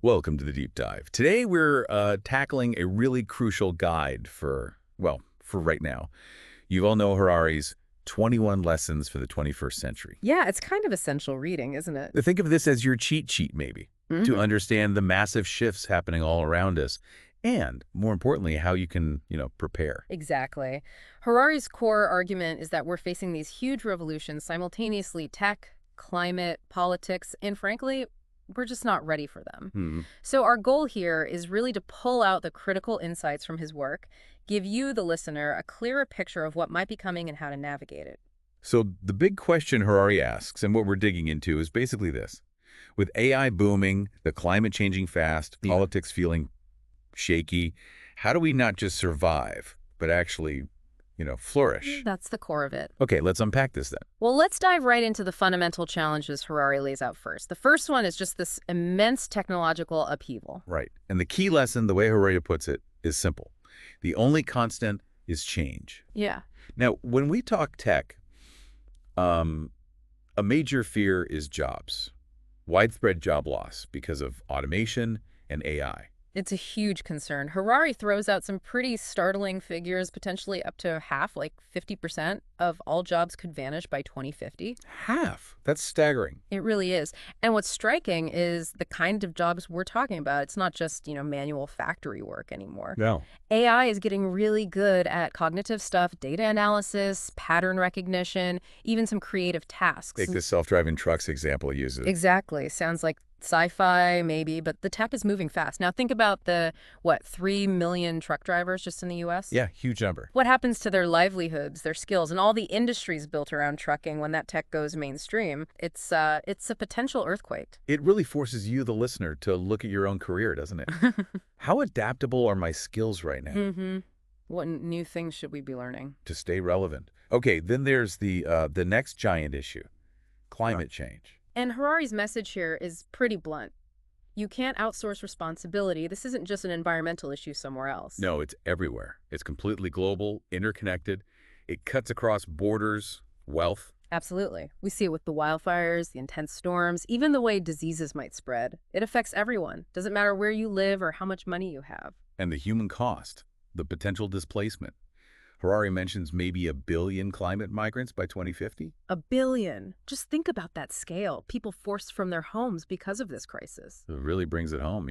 Welcome to the deep dive. Today we're tackling a really crucial guide for right now. You all know Harari's 21 Lessons for the 21st Century. Yeah, it's kind of essential reading, isn't it? Think of this as your cheat sheet, maybe, to Hmm. understand the massive shifts happening all around us, and more importantly, how you can, prepare. Exactly. Harari's core argument is that we're facing these huge revolutions simultaneously: tech, climate, politics, and frankly, we're just not ready for them. Hmm. So, our goal here is really to pull out the critical insights from his work, give you, the listener, a clearer picture of what might be coming and how to navigate it. So the big question Harari asks, and what we're digging into, is basically this. With AI booming, the climate changing fast, politics feeling shaky, how do we not just survive, but actually, flourish? That's the core of it. Okay, let's unpack this then. Well, let's dive right into the fundamental challenges Harari lays out first. The first one is just this immense technological upheaval. Right. And the key lesson, the way Harari puts it, is simple. The only constant is change. Yeah. Now, when we talk tech, a major fear is jobs. Widespread job loss because of automation and AI. It's a huge concern. Harari throws out some pretty startling figures, potentially up to half, like 50% of all jobs could vanish by 2050. Half. That's staggering. It really is. And what's striking is the kind of jobs we're talking about. It's not just, manual factory work anymore. No. AI is getting really good at cognitive stuff, data analysis, pattern recognition, even some creative tasks. Take the self-driving trucks example he uses. Exactly. Sounds like sci-fi, maybe, but the tech is moving fast. Now think about the, 3 million truck drivers just in the U.S.? Yeah, huge number. What happens to their livelihoods, their skills, and all the industries built around trucking when that tech goes mainstream? It's a potential earthquake. It really forces you, the listener, to look at your own career, doesn't it? How adaptable are my skills right now Mm-hmm. What new things should we be learning? to stay relevant? Okay, then there's the next giant issue, climate change. And Harari's message here is pretty blunt. You can't outsource responsibility. This isn't just an environmental issue somewhere else. No, it's everywhere. It's completely global, interconnected. It cuts across borders, wealth, Absolutely. We see it with the wildfires, the intense storms, even the way diseases might spread. It affects everyone. Doesn't matter where you live or how much money you have. and the human cost, the potential displacement. Harari mentions maybe 1 billion climate migrants by 2050. 1 billion. Just think about that scale. People forced from their homes because of this crisis. It really brings it home,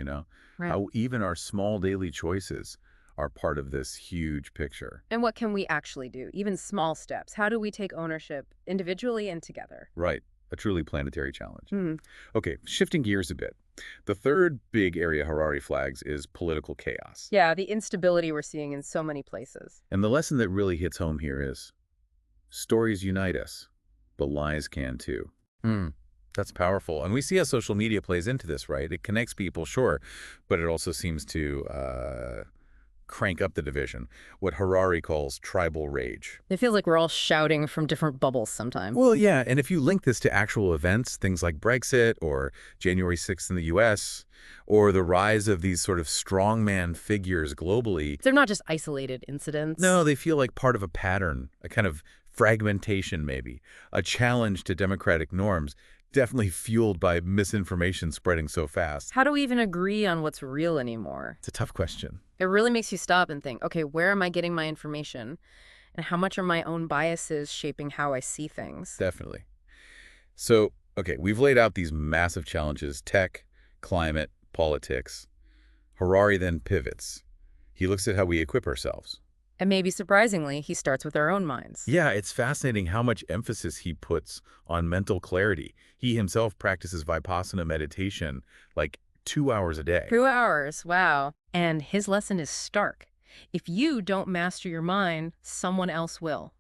Right. how even our small daily choices are part of this huge picture. And what can we actually do? Even small steps. How do we take ownership individually and together? Right, a truly planetary challenge. Hmm. Okay, shifting gears a bit. The third big area Harari flags is political chaos. Yeah, the instability we're seeing in so many places. And the lesson that really hits home here is stories unite us, but lies can too. That's powerful. And we see how social media plays into this, right? It connects people, sure, but it also seems to crank up the division, what Harari calls tribal rage. It feels like we're all shouting from different bubbles sometimes. Well, yeah, and if you link this to actual events, things like Brexit or January 6th in the U.S., or the rise of these sort of strongman figures globally, They're not just isolated incidents. no, they feel like part of a pattern, a kind of fragmentation maybe, a challenge to democratic norms, definitely fueled by misinformation spreading so fast. How do we even agree on what's real anymore? It's a tough question. It really makes you stop and think, okay, where am I getting my information? And how much are my own biases shaping how I see things? Definitely. So, okay, we've laid out these massive challenges: tech, climate, politics. Harari then pivots. He looks at how we equip ourselves. And maybe surprisingly, he starts with our own minds. Yeah, it's fascinating how much emphasis he puts on mental clarity. He himself practices Vipassana meditation like 2 hours a day. 2 hours, wow. And his lesson is stark. If you don't master your mind, someone else will.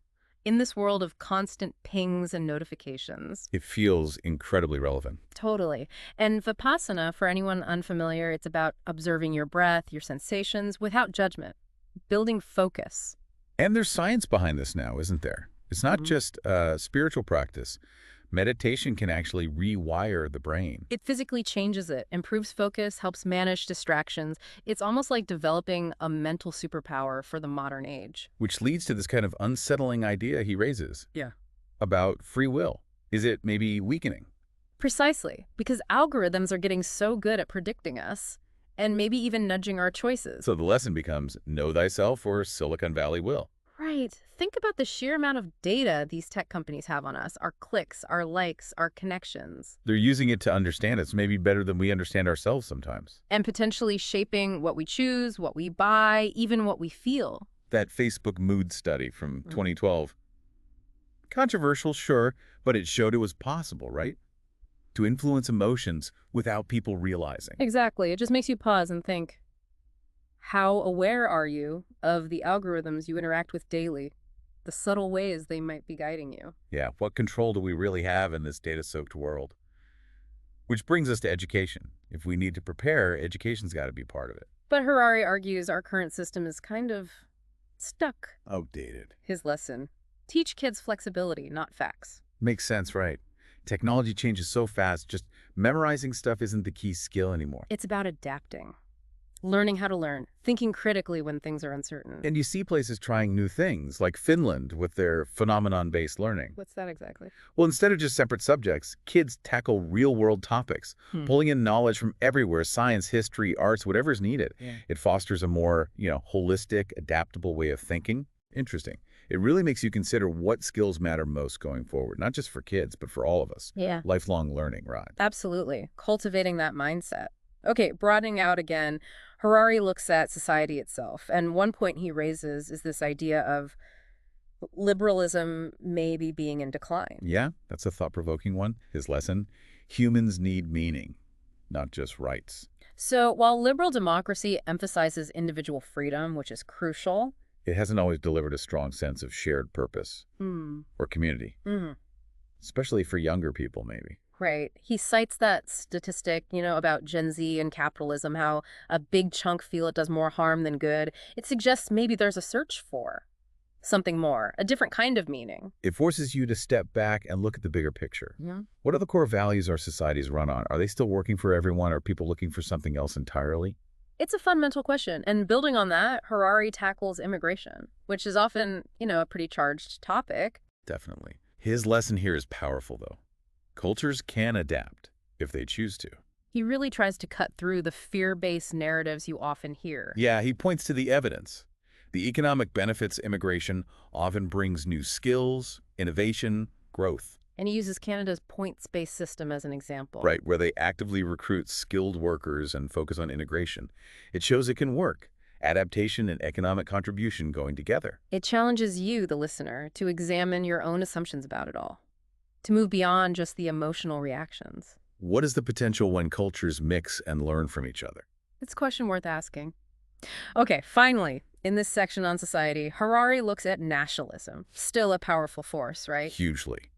In this world of constant pings and notifications. It feels incredibly relevant. Totally. And Vipassana, for anyone unfamiliar, it's about observing your breath, your sensations, without judgment, building focus. And there's science behind this now, isn't there? It's not just a spiritual practice. Meditation can actually rewire the brain. It physically changes it, improves focus, helps manage distractions. It's almost like developing a mental superpower for the modern age. Which leads to this kind of unsettling idea he raises. Yeah. About free will. Is it maybe weakening? Precisely, because algorithms are getting so good at predicting us and maybe even nudging our choices. So the lesson becomes know thyself or Silicon Valley will. Right. Think about the sheer amount of data these tech companies have on us, our clicks, our likes, our connections, They're using it to understand us maybe better than we understand ourselves sometimes. and potentially shaping what we choose, what we buy, even what we feel. That Facebook mood study from Mm. 2012. Controversial, sure, but it showed it was possible, right? To influence emotions without people realizing. Exactly. It just makes you pause and think, how aware are you of the algorithms you interact with daily, the subtle ways they might be guiding you? Yeah, what control do we really have in this data-soaked world? Which brings us to education. If we need to prepare, education's got to be part of it. But Harari argues our current system is kind of stuck. Outdated. His lesson: teach kids flexibility, not facts. Makes sense, right? Technology changes so fast, just memorizing stuff isn't the key skill anymore. It's about adapting, learning how to learn, thinking critically when things are uncertain. And you see places trying new things, like Finland with their phenomenon-based learning. What's that exactly? Well, instead of just separate subjects, kids tackle real-world topics, pulling in knowledge from everywhere, science, history, arts, whatever's needed. Yeah. It fosters a more, holistic, adaptable way of thinking. Interesting. It really makes you consider what skills matter most going forward, not just for kids, but for all of us. Yeah. Lifelong learning, right? Absolutely. Cultivating that mindset. Okay, broadening out again, Harari looks at society itself, and one point he raises is this idea of liberalism maybe being in decline. Yeah, that's a thought-provoking one. His lesson, humans need meaning, not just rights. So while liberal democracy emphasizes individual freedom, which is crucial, It hasn't always delivered a strong sense of shared purpose or community, especially for younger people, maybe. right. He cites that statistic, about Gen Z and capitalism, how a big chunk feel it does more harm than good. It suggests maybe there's a search for something more, a different kind of meaning. It forces you to step back and look at the bigger picture. Yeah. What are the core values our societies run on? Are they still working for everyone? Are people looking for something else entirely? It's a fundamental question. And building on that, Harari tackles immigration, which is often, a pretty charged topic. Definitely. His lesson here is powerful, though. Cultures can adapt if they choose to. He really tries to cut through the fear-based narratives you often hear. Yeah, he points to the evidence. The economic benefits immigration often brings new skills, innovation, growth. And he uses Canada's points-based system as an example. Right, where they actively recruit skilled workers and focus on integration. It shows it can work. Adaptation and economic contribution going together. It challenges you, the listener, to examine your own assumptions about it all, to move beyond just the emotional reactions. What is the potential when cultures mix and learn from each other? It's a question worth asking. Okay, finally, in this section on society, Harari looks at nationalism. Still a powerful force, right? Hugely.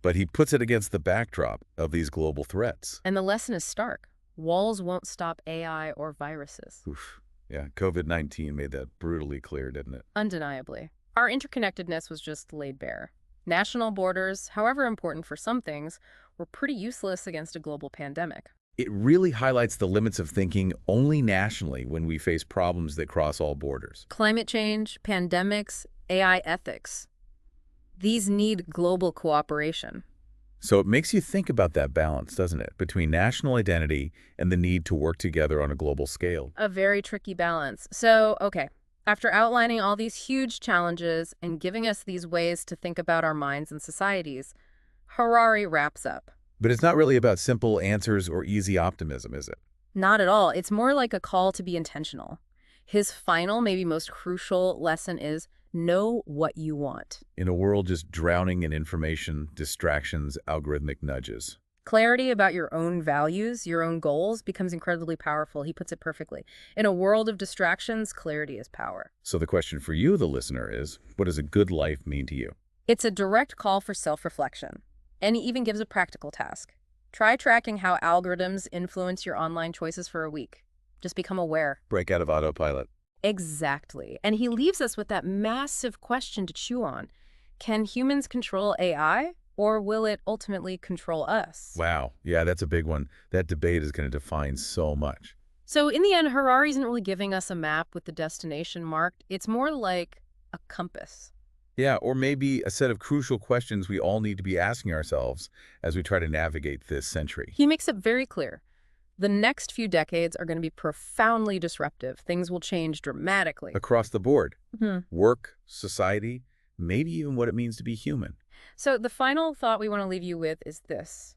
But he puts it against the backdrop of these global threats. And the lesson is stark. Walls won't stop AI or viruses. Oof. Yeah, COVID-19 made that brutally clear, didn't it? Undeniably. Our interconnectedness was just laid bare. National borders, however important for some things, were pretty useless against a global pandemic. It really highlights the limits of thinking only nationally when we face problems that cross all borders. Climate change, pandemics, AI ethics. These need global cooperation. So it makes you think about that balance, doesn't it, between national identity and the need to work together on a global scale. A very tricky balance. So, okay, after outlining all these huge challenges and giving us these ways to think about our minds and societies, Harari wraps up. But it's not really about simple answers or easy optimism, is it? Not at all. It's more like a call to be intentional. His final, maybe most crucial lesson is know what you want. In a world just drowning in information, distractions, algorithmic nudges. Clarity about your own values, your own goals, becomes incredibly powerful. He puts it perfectly. In a world of distractions, clarity is power. So the question for you, the listener, is, what does a good life mean to you? It's a direct call for self-reflection. And he even gives a practical task. Try tracking how algorithms influence your online choices for a week. Just become aware. Break out of autopilot. Exactly. And he leaves us with that massive question to chew on. Can humans control AI, or will it ultimately control us? Wow. Yeah, that's a big one. That debate is going to define so much. So in the end, Harari isn't really giving us a map with the destination marked. It's more like a compass. Yeah, or maybe a set of crucial questions we all need to be asking ourselves as we try to navigate this century. He makes it very clear. The next few decades are going to be profoundly disruptive. Things will change dramatically. Across the board, Hmm. work, society, maybe even what it means to be human. So the final thought we want to leave you with is this.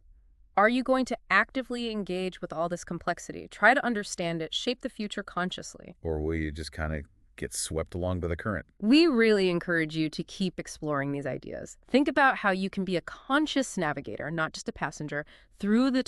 Are you going to actively engage with all this complexity? Try to understand it, shape the future consciously. Or will you just kind of get swept along by the current? We really encourage you to keep exploring these ideas. Think about how you can be a conscious navigator, not just a passenger, through the